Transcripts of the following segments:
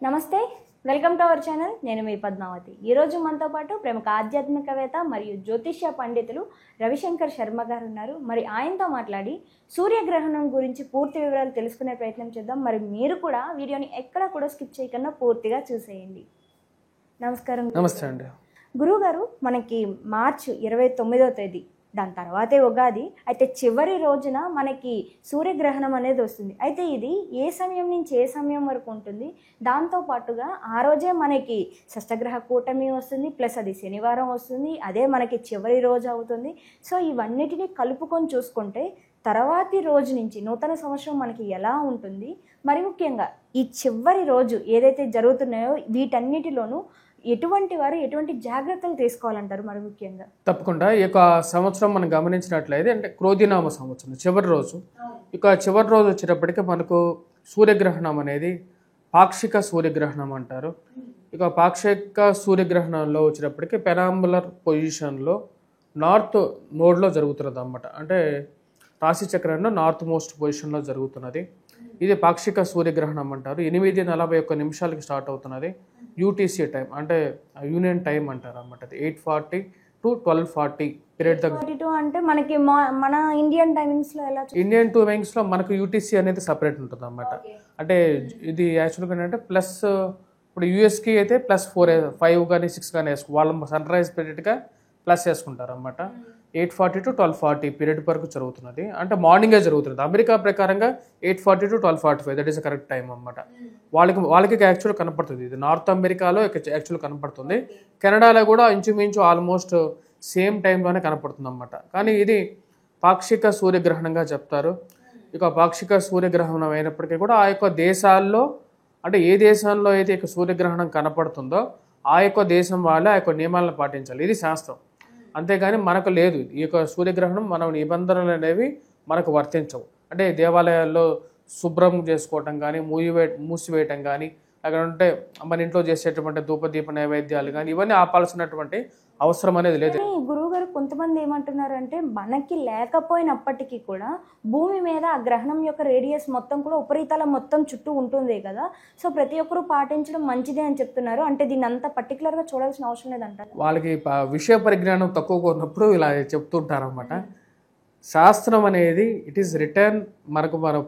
నమస్తే, welcome to our channel. నేను మీ పద్మావతి. ఈరోజు మనతో పాటు ప్రముఖ ఆధ్యాత్మికవేత్త మరియు జ్యోతిష్య పండితులు రవిశంకర్ శర్మ గారు ఉన్నారు. మరి ఆయనతో మాట్లాడి సూర్యగ్రహణం గురించి పూర్తి వివరాలు తెలుసుకునే ప్రయత్నం చేద్దాం. మరి మీరు కూడా వీడియోని ఎక్కడా కూడా స్కిప్ చేయకుండా పూర్తిగా చూసేయండి. నమస్కారం. నమస్తే అండి. గురువుగారు, మనకి మార్చి 29వ తేదీ, దాని తర్వాతే ఉగాది. అయితే చివరి రోజున మనకి సూర్యగ్రహణం అనేది వస్తుంది. అయితే ఇది ఏ సమయం నుంచి ఏ సమయం వరకు ఉంటుంది? దాంతోపాటుగా ఆ రోజే మనకి షష్టగ్రహ కూటమి వస్తుంది, ప్లస్ అది శనివారం వస్తుంది, అదే మనకి చివరి రోజు అవుతుంది. సో ఇవన్నిటినీ కలుపుకొని చూసుకుంటే తర్వాతి రోజు నుంచి నూతన సంవత్సరం మనకి ఎలా ఉంటుంది? మరి ముఖ్యంగా ఈ చివరి రోజు ఏదైతే జరుగుతున్నాయో వీటన్నిటిలోనూ ఎటువంటి వారు ఎటువంటి జాగ్రత్తలు తీసుకోవాలంటారు? మరి ముఖ్యంగా తప్పకుండా ఈ యొక్క సంవత్సరం మనం గమనించినట్లయితే అంటే క్రోధినామ సంవత్సరం చివరి రోజు. ఇక చివరి రోజు వచ్చేటప్పటికి మనకు సూర్యగ్రహణం అనేది పాక్షిక సూర్యగ్రహణం అంటారు. ఇక పాక్షిక సూర్యగ్రహణంలో వచ్చేటప్పటికి పెరాంబులర్ పొజిషన్లో నార్త్ నోడ్లో జరుగుతున్నది అన్నమాట. అంటే రాశి చక్రంలో నార్త్ మోస్ట్ పొజిషన్లో జరుగుతున్నది. ఇది పాక్షిక సూర్యగ్రహణం అంటారు. 8:41 స్టార్ట్ అవుతున్నది. యూటీసీ టైం అంటే యూనియన్ టైం అంటారు అన్నమాట. 8:40 to 12:40 పీరియడ్ దగ్గర. అంటే మనకి మన ఇండియన్ టైమింగ్స్లో ఎలా? ఇండియన్ టైమింగ్స్లో మనకు యూటీసీ అనేది సపరేట్ ఉంటుంది అన్నమాట. అంటే ఇది యాక్చువల్గా ఏంటంటే ప్లస్ ఇప్పుడు యూఎస్కి అయితే +4 5 కానీ 6 కానీ వేసుకో, వాళ్ళ సన్ రైజ్ పీరియడ్గా ప్లస్ వేసుకుంటారు అన్నమాట. 8:40 to 12:40 పీరియడ్ వరకు జరుగుతున్నది. అంటే మార్నింగే జరుగుతున్నది. అమెరికా ప్రకారంగా 8:40 to 12:45 that is correct time అన్నమాట. వాళ్ళకి యాక్చువల్ కనపడుతుంది. ఇది నార్త్ అమెరికాలో యాక్చువల్ కనపడుతుంది. కెనడాలో కూడా ఇంచుమించు ఆల్మోస్ట్ సేమ్ టైంలోనే కనపడుతుంది అన్నమాట. కానీ ఇది పాక్షిక సూర్యగ్రహణంగా చెప్తారు. ఇక పాక్షిక సూర్యగ్రహణం అయినప్పటికీ కూడా ఆ యొక్క దేశాల్లో అంటే ఏ దేశంలో అయితే ఇక సూర్యగ్రహణం కనపడుతుందో ఆ యొక్క దేశం వాళ్ళే ఆ యొక్క నియమాలను పాటించాలి. ఇది శాస్త్రం. అంతేగాని మనకు లేదు. ఈ యొక్క సూర్యగ్రహణం మన నిబంధనలు అనేవి మనకు వర్తించవు. అంటే దేవాలయాల్లో శుభ్రం చేసుకోవటం కానీ మూసివేయటం కానీ అక్కడ ఉంటే మన ఇంట్లో చేసేటువంటి ధూపదీప నైవేద్యాలు కానీ ఇవన్నీ ఆపాల్సినటువంటి అవసరం అనేది లేదు. గురువు గారు, కొంతమంది ఏమంటున్నారంటే మనకి లేకపోయినప్పటికీ కూడా భూమి మీద ఆ గ్రహణం యొక్క రేడియస్ మొత్తం కూడా ఉపరితలం మొత్తం చుట్టూ ఉంటుంది కదా, సో ప్రతి ఒక్కరూ పాటించడం మంచిదే అని చెప్తున్నారు. అంటే దీన్ని అంత పర్టికులర్గా చూడాల్సిన అవసరం లేదంటారు. వాళ్ళకి విషయ పరిజ్ఞానం తక్కువగా ఉన్నప్పుడు ఇలా చెప్తుంటారన్నమాట. శాస్త్రం అనేది ఇట్ ఈస్ రిటర్న్ మనకు మన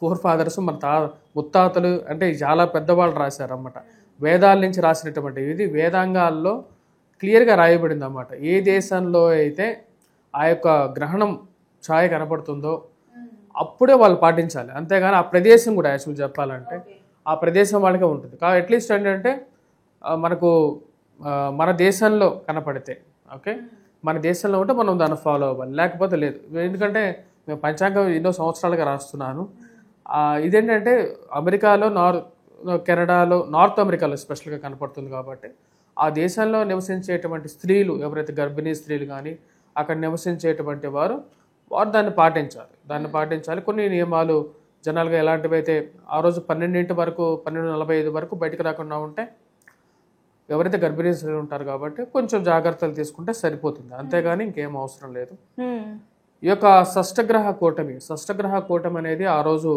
ఫోర్ ఫాదర్స్ మన ముత్తాతలు అంటే చాలా పెద్దవాళ్ళు రాశారన్నమాట. వేదాల నుంచి రాసినటువంటి ఇది వేదాంగాల్లో క్లియర్గా రాయబడింది అన్నమాట. ఏ దేశంలో అయితే ఆ యొక్క గ్రహణం ఛాయ కనపడుతుందో అప్పుడే వాళ్ళు పాటించాలి. అంతేగాని ఆ ప్రదేశం కూడా యాక్చువల్ చెప్పాలంటే ఆ ప్రదేశం వాళ్ళకే ఉంటుంది. కాబట్టి అట్లీస్ట్ ఏంటంటే మనకు మన దేశంలో కనపడితే ఓకే, మన దేశంలో ఉంటే మనం దాన్ని ఫాలో అవ్వాలి, లేకపోతే లేదు. ఎందుకంటే మేము పంచాంగం ఎన్నో సంవత్సరాలుగా రాస్తున్నాను. ఇదేంటంటే అమెరికాలో కెనడాలో నార్త్ అమెరికాలో స్పెషల్గా కనపడుతుంది కాబట్టి ఆ దేశంలో నివసించేటువంటి స్త్రీలు ఎవరైతే గర్భిణీ స్త్రీలు కానీ అక్కడ నివసించేటువంటి వారు దాన్ని పాటించాలి. కొన్ని నియమాలు జనరల్గా ఎలాంటివి అయితే ఆ రోజు 12 వరకు 12:45 వరకు బయటకు రాకుండా ఉంటే ఎవరైతే గర్భిణీ స్త్రీలు ఉంటారు కాబట్టి కొంచెం జాగ్రత్తలు తీసుకుంటే సరిపోతుంది. అంతేగాని ఇంకేం అవసరం లేదు. ఈ యొక్క షష్టగ్రహ కూటమి అనేది ఆ రోజు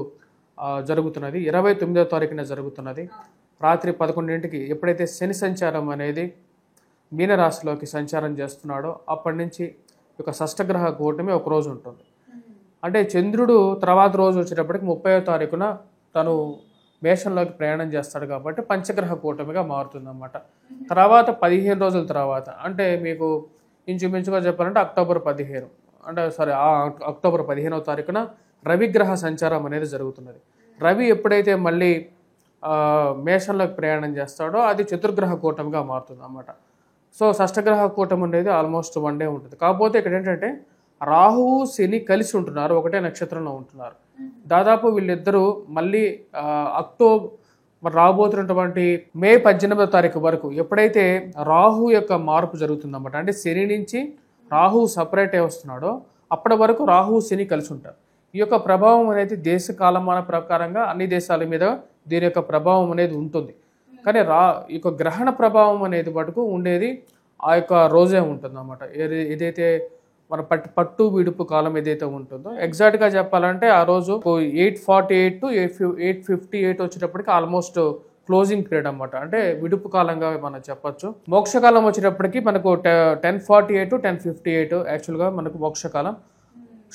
జరుగుతున్నది. 29వ తారీఖున జరుగుతున్నది. రాత్రి 11ంటికి ఎప్పుడైతే శని సంచారం అనేది మీనరాశిలోకి సంచారం చేస్తున్నాడో అప్పటి నుంచి ఈ యొక్క షష్టగ్రహ కూటమి ఒక రోజు ఉంటుంది. అంటే చంద్రుడు తర్వాత రోజు వచ్చేటప్పటికి 30వ తారీఖున తను మేషంలోకి ప్రయాణం చేస్తాడు కాబట్టి పంచగ్రహ కూటమిగా మారుతుంది అన్నమాట. తర్వాత 15 రోజుల తర్వాత అంటే మీకు ఇంచుమించుగా చెప్పాలంటే అక్టోబర్ 15వ తారీఖున రవిగ్రహ సంచారం అనేది జరుగుతున్నది. రవి ఎప్పుడైతే మళ్ళీ మేషంలోకి ప్రయాణం చేస్తాడో అది చతుర్గ్రహ కూటమిగా మారుతుంది అన్నమాట. సో షష్టగ్రహ కూటమి అనేది ఆల్మోస్ట్ 1 డే ఉంటుంది. కాకపోతే ఇక్కడ ఏంటంటే రాహువు శని కలిసి ఉంటున్నారు, ఒకటే నక్షత్రంలో ఉంటున్నారు. దాదాపు వీళ్ళిద్దరూ మళ్ళీ అక్టోబర్ రాబోతున్నటువంటి మే 18వ తారీఖు వరకు ఎప్పుడైతే రాహు యొక్క మార్పు జరుగుతుందన్నమాట, అంటే శని నుంచి రాహు సపరేట్ అయి వస్తున్నాడో అప్పటి వరకు రాహు శని కలిసి ఉంటారు. ఈ యొక్క ప్రభావం అనేది దేశ కాలమాన ప్రకారంగా అన్ని దేశాల మీద దీని యొక్క ప్రభావం అనేది ఉంటుంది. కానీ ఈ యొక్క గ్రహణ ప్రభావం అనేది మటుకు ఉండేది ఆ యొక్క రోజే ఉంటుంది అన్నమాట. ఏదైతే మన పట్టు విడుపు కాలం ఏదైతే ఉంటుందో ఎగ్జాక్ట్ గా చెప్పాలంటే ఆ రోజు 8:48 to 8:58 వచ్చేటప్పటికి ఆల్మోస్ట్ క్లోజింగ్ పీరియడ్ అన్నమాట, అంటే విడుపు కాలంగా మనం చెప్పొచ్చు. మోక్షకాలం వచ్చేటప్పటికి మనకు 1048 to 1058 యాక్చువల్గా మనకు మోక్షకాలం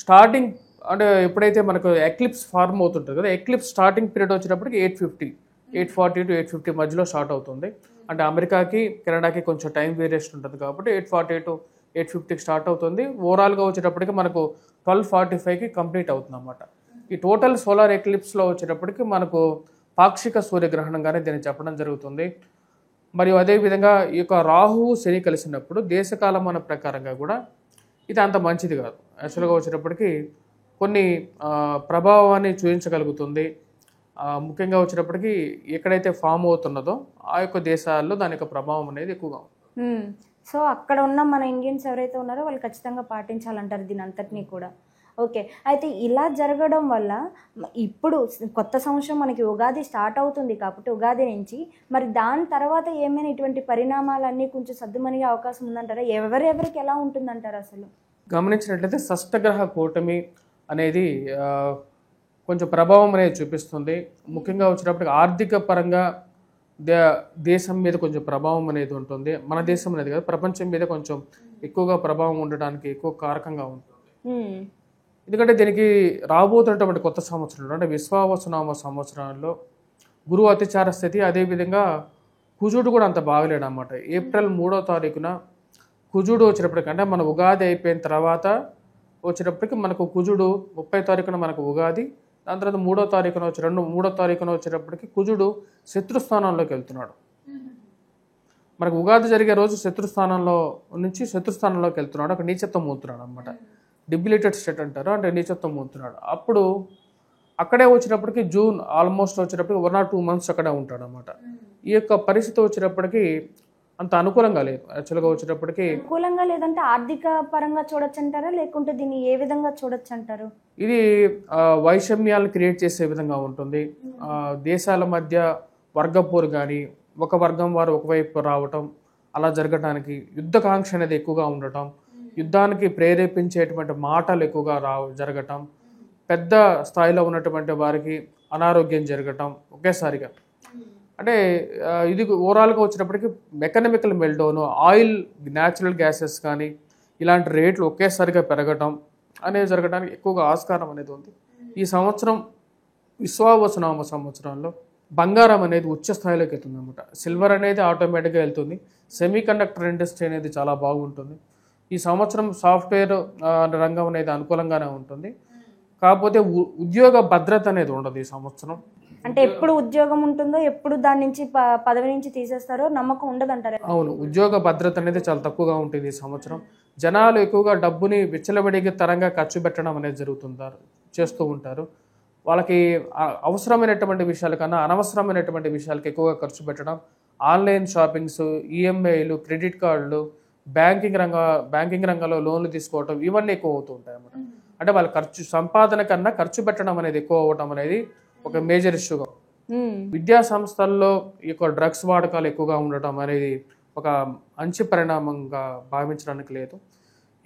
స్టార్టింగ్. అంటే ఎప్పుడైతే మనకు ఎక్లిప్స్ ఫార్మ్ అవుతుంటుంది కదా, ఎక్లిప్స్ స్టార్టింగ్ పీరియడ్ వచ్చేటప్పటికి 840 to 850 మధ్యలో స్టార్ట్ అవుతుంది. అంటే అమెరికాకి కెనడాకి కొంచెం టైం వేరియేషన్ ఉంటుంది కాబట్టి 840 to 850కి స్టార్ట్ అవుతుంది. ఓవరాల్గా వచ్చేటప్పటికి మనకు 1245కి కంప్లీట్ అవుతుంది అన్నమాట. ఈ టోటల్ సోలార్ ఎక్లిప్స్లో వచ్చేటప్పటికి మనకు పాక్షిక సూర్యగ్రహణంగానే దీన్ని చెప్పడం జరుగుతుంది. మరియు అదేవిధంగా ఈ యొక్క రాహువు శని కలిసినప్పుడు దేశకాలమాన ప్రకారంగా కూడా ఇది అంత మంచిది కాదు. యాక్చువల్గా వచ్చేటప్పటికి కొన్ని ప్రభావాన్ని చూపించగలుగుతుంది. ముఖ్యంగా వచ్చేటప్పటికి ఎక్కడైతే ఫామ్ అవుతున్నదో ఆ యొక్క దేశాల్లో దాని యొక్క ప్రభావం అనేది ఎక్కువగా ఉంది. సో అక్కడ ఉన్న మన ఇండియన్స్ ఎవరైతే ఉన్నారో వాళ్ళు ఖచ్చితంగా పాటించాలంటారు దీని అంతటినీ కూడా. ఓకే, అయితే ఇలా జరగడం వల్ల ఇప్పుడు కొత్త సంవత్సరం మనకి ఉగాది స్టార్ట్ అవుతుంది కాబట్టి ఉగాది నుంచి మరి దాని తర్వాత ఏమైనా ఇటువంటి పరిణామాలన్నీ కొంచెం సద్దుమణిగే అవకాశం ఉందంటారా? ఎవరెవరికి ఎలా ఉంటుందంటారు? అసలు గమనించినట్లయితే షష్టగ్రహ కూటమి అనేది కొంచెం ప్రభావం అనేది చూపిస్తుంది. ముఖ్యంగా వచ్చినప్పటికి ఆర్థిక పరంగా దేశం మీద కొంచెం ప్రభావం అనేది ఉంటుంది. మన దేశం అనేది కాదు, ప్రపంచం మీద కొంచెం ఎక్కువగా ప్రభావం ఉండడానికి ఎక్కువ కారకంగా ఉంటుంది. ఎందుకంటే దీనికి రాబోతున్నటువంటి కొత్త సంవత్సరంలో అంటే విశ్వావసునామ సంవత్సరంలో గురువు అతిచార స్థితి, అదేవిధంగా కుజుడు కూడా అంత బాగలేడు అన్నమాట. ఏప్రిల్ 3వ తారీఖున కుజుడు వచ్చినప్పటికి, అంటే మన ఉగాది అయిపోయిన తర్వాత వచ్చేటప్పటికి మనకు కుజుడు 30వ తారీఖున మనకు ఉగాది, దాని తర్వాత 3వ తారీఖున 3వ తారీఖున వచ్చేటప్పటికి కుజుడు శత్రుస్థానంలోకి వెళ్తున్నాడు. మనకు ఉగాది జరిగే రోజు శత్రుస్థానంలో నుంచి శత్రుస్థానంలోకి వెళ్తున్నాడు, అక్కడ నీచత్వం మూతున్నాడు అనమాట. డిబిలిటెడ్ స్టేట్ అంటారు, అంటే నీచత్వం మూతున్నాడు. అప్పుడు అక్కడే వచ్చినప్పటికి జూన్ ఆల్మోస్ట్ వచ్చేటప్పటికి 1 or 2 months అక్కడే ఉంటాడు అనమాట. ఈ యొక్క పరిస్థితి వచ్చేటప్పటికి అంత అనుకూలంగా లేదు. యాక్చువల్గా వచ్చేటప్పటికి అనుకూలంగా లేదంటే ఆర్థిక పరంగా చూడొచ్చు అంటారా, లేకుంటే దీన్ని ఏ విధంగా చూడొచ్చు అంటారు? ఇది వైషమ్యాలను క్రియేట్ చేసే విధంగా ఉంటుంది. దేశాల మధ్య వర్గపోరు కానీ, ఒక వర్గం వారు ఒకవైపు రావటం అలా జరగటానికి, యుద్ధకాంక్ష అనేది ఎక్కువగా ఉండటం, యుద్ధానికి ప్రేరేపించేటువంటి మాటలు ఎక్కువగా జరగటం, పెద్ద స్థాయిలో ఉన్నటువంటి వారికి అనారోగ్యం జరగటం ఒకేసారిగా. అంటే ఇది ఓవరాల్గా వచ్చినప్పటికీ ఎకనామికల్ మెల్డౌన్, ఆయిల్, న్యాచురల్ గ్యాసెస్ కానీ ఇలాంటి రేట్లు ఒకేసారిగా పెరగటం అనేది జరగడానికి ఎక్కువగా ఆస్కారం అనేది ఉంది. ఈ సంవత్సరం విశ్వావసునామ సంవత్సరంలో బంగారం అనేది ఉచ్చ స్థాయిలోకి వెళ్తుంది అనమాట. సిల్వర్ అనేది ఆటోమేటిక్గా వెళ్తుంది. సెమీ కండక్టర్ ఇండస్ట్రీ అనేది చాలా బాగుంటుంది. ఈ సంవత్సరం సాఫ్ట్వేర్ రంగం అనేది అనుకూలంగానే ఉంటుంది. కాకపోతే ఉద్యోగ భద్రత అనేది ఉండదు ఈ సంవత్సరం. అంటే ఎప్పుడు ఉద్యోగం ఉంటుందో, ఎప్పుడు దాని నుంచి పదవి నుంచి తీసేస్తారో నమ్మకం ఉండదు అంటారు. అవును, ఉద్యోగ భద్రత అనేది చాలా తక్కువగా ఉంటుంది ఈ సంవత్సరం. జనాలు ఎక్కువగా డబ్బుని విచ్చలవిడిగా తరంగా ఖర్చు పెట్టడం అనేది చేస్తూ ఉంటారు. వాళ్ళకి అవసరమైనటువంటి విషయాల కన్నా అనవసరమైనటువంటి విషయాలకు ఎక్కువగా ఖర్చు పెట్టడం, ఆన్లైన్ షాపింగ్స్, ఈఎంఐలు, క్రెడిట్ కార్డులు, బ్యాంకింగ్ రంగంలో లోన్లు తీసుకోవడం, ఇవన్నీ ఎక్కువ అవుతూ ఉంటాయి అన్నమాట. అంటే వాళ్ళ సంపాదన కన్నా ఖర్చు పెట్టడం అనేది ఎక్కువ అవ్వటం అనేది ఒక మేజర్ ఇష్యూగా. విద్యా సంస్థల్లో ఈ యొక్క డ్రగ్స్ వాడకాలు ఎక్కువగా ఉండటం అనేది ఒక మంచి పరిణామంగా భావించడానికి లేదు.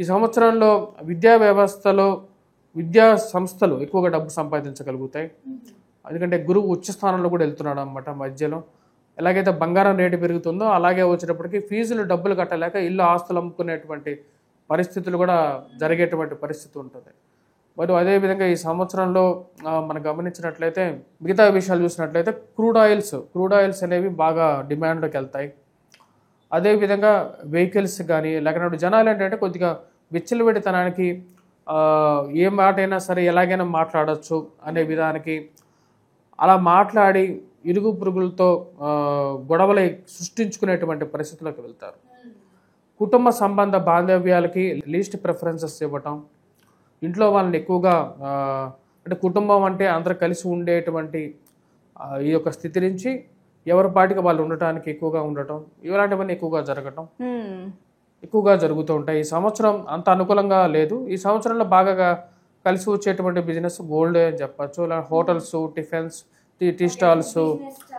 ఈ సంవత్సరంలో విద్యా వ్యవస్థలో విద్యా సంస్థలు ఎక్కువగా డబ్బు సంపాదించగలుగుతాయి. ఎందుకంటే గురువు ఉచ్చ స్థానంలో కూడా వెళ్తున్నాడు అన్నమాట మధ్యలో. ఎలాగైతే బంగారం రేటు పెరుగుతుందో అలాగే వచ్చేటప్పటికి ఫీజులు డబ్బులు కట్టలేక ఇల్లు ఆస్తులు అమ్ముకునేటువంటి పరిస్థితులు కూడా జరిగేటువంటి పరిస్థితి ఉంటుంది. మరియు అదేవిధంగా ఈ సంవత్సరంలో మనం గమనించినట్లయితే మిగతా విషయాలు చూసినట్లయితే క్రూడ్ ఆయిల్స్ అనేవి బాగా డిమాండ్లోకి వెళ్తాయి. అదేవిధంగా వెహికల్స్ కానీ, లేకపోతే జనాలు ఏంటంటే కొద్దిగా విచ్చలవిడితనానికి ఏ మాట అయినా సరే ఎలాగైనా మాట్లాడచ్చు అనే విధానికి అలా మాట్లాడి ఇరుగు పురుగులతో గొడవలు సృష్టించుకునేటువంటి పరిస్థితుల్లోకి వెళ్తారు. కుటుంబ సంబంధ బాంధవ్యాలకి లీస్ట్ ప్రిఫరెన్సెస్ ఇవ్వటం, ఇంట్లో వాళ్ళని ఎక్కువగా అంటే కుటుంబం అంటే అందరూ కలిసి ఉండేటువంటి ఈ యొక్క స్థితి నుంచి ఎవరి పాటికి వాళ్ళు ఉండటానికి ఎక్కువగా ఉండటం, ఇలాంటివన్నీ ఎక్కువగా జరుగుతూ ఉంటాయి. ఈ సంవత్సరం అంత అనుకూలంగా లేదు. ఈ సంవత్సరంలో బాగా కలిసి వచ్చేటువంటి బిజినెస్ గోల్డ్ అని చెప్పచ్చు. ఇలా hotels, tiffins, tea stalls,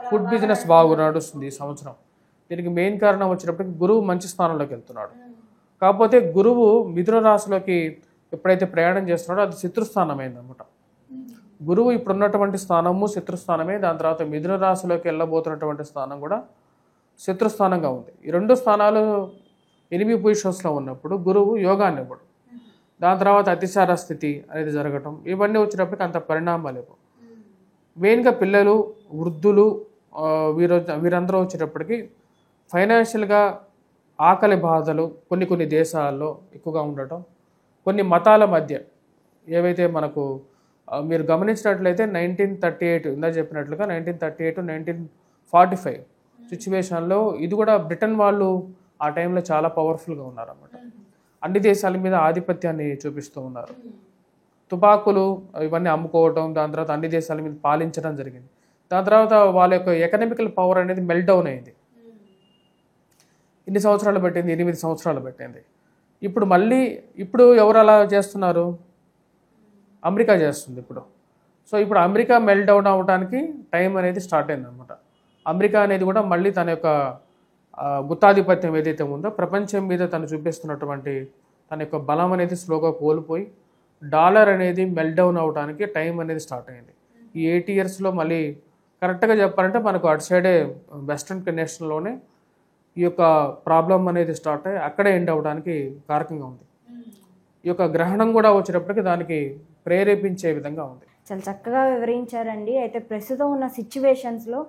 food business బాగా నడుస్తుంది ఈ సంవత్సరం. దీనికి మెయిన్ కారణం వచ్చినప్పటికీ గురువు మంచి స్థానంలోకి వెళ్తున్నాడు. కాకపోతే గురువు మిథున రాశిలోకి ఎప్పుడైతే ప్రయాణం చేస్తున్నాడో అది శత్రుస్థానం అయిందనమాట. గురువు ఇప్పుడున్నటువంటి స్థానము శత్రుస్థానమే, దాని తర్వాత మిథున రాశిలోకి వెళ్ళబోతున్నటువంటి స్థానం కూడా శత్రుస్థానంగా ఉంది. ఈ 2 స్థానాలు ఎనిమి పొజిషన్స్లో ఉన్నప్పుడు గురువు యోగాన్ని ఇవ్వడు. దాని తర్వాత అతిసార స్థితి అనేది జరగటం, ఇవన్నీ వచ్చినప్పటికీ అంత పరిణామాలు ఇవ్వవు. మెయిన్గా పిల్లలు, వృద్ధులు, వీరందరూ వచ్చేటప్పటికి ఫైనాన్షియల్గా ఆకలి బాధలు కొన్ని దేశాల్లో ఎక్కువగా ఉండటం, కొన్ని మతాల మధ్య ఏవైతే మనకు మీరు గమనించినట్లయితే 1938 ఇందా చెప్పినట్లుగా 1938 1945 సిచ్యువేషన్లో ఇది కూడా బ్రిటన్ వాళ్ళు ఆ టైంలో చాలా పవర్ఫుల్గా ఉన్నారన్నమాట. అన్ని దేశాల మీద ఆధిపత్యాన్ని చూపిస్తూ ఉన్నారు. తుపాకులు ఇవన్నీ అమ్ముకోవటం, దాని తర్వాత అన్ని దేశాల మీద పాలించడం జరిగింది. దాని తర్వాత వాళ్ళ యొక్క ఎకనామికల్ పవర్ అనేది మెల్ట్ డౌన్ అయింది. ఎన్ని సంవత్సరాలు పెట్టింది? 8 సంవత్సరాలు పెట్టింది. ఇప్పుడు ఎవరు అలా చేస్తున్నారు? అమెరికా చేస్తుంది ఇప్పుడు. సో ఇప్పుడు అమెరికా మెల్ట్ డౌన్ అవ్వడానికి టైం అనేది స్టార్ట్ అయింది అనమాట. అమెరికా అనేది కూడా మళ్ళీ తన యొక్క గుత్తాధిపత్యం ఏదైతే ఉందో ప్రపంచం మీద తను చూపిస్తున్నటువంటి తన యొక్క బలం అనేది స్లోగా కోల్పోయి డాలర్ అనేది మెల్ట్ డౌన్ అవ్వడానికి టైం అనేది స్టార్ట్ అయింది. ఈ 8 ఇయర్స్లో మళ్ళీ కరెక్ట్గా చెప్పాలంటే మనకు అటు సైడే వెస్ట్రన్ నేషన్లోనే ఈ యొక్క ప్రాబ్లం అనేది స్టార్ట్ అయ్యి అక్కడే ఎండ్ అవ్వడానికి కారకంగా ఉంది. ఈ యొక్క గ్రహణం కూడా వచ్చేటప్పటికి దానికి ప్రేరేపించే విధంగా ఉంది. చాలా చక్కగా వివరించారండి. అయితే ప్రస్తుతం ఉన్న సిచ్యువేషన్స్లో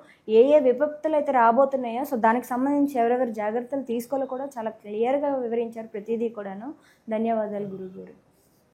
ఏ విపత్తులు అయితే రాబోతున్నాయో సో దానికి సంబంధించి ఎవరెవరు జాగ్రత్తలు తీసుకోవాలో కూడా చాలా క్లియర్గా వివరించారు ప్రతిదీ కూడాను. ధన్యవాదాలు గురుగారు.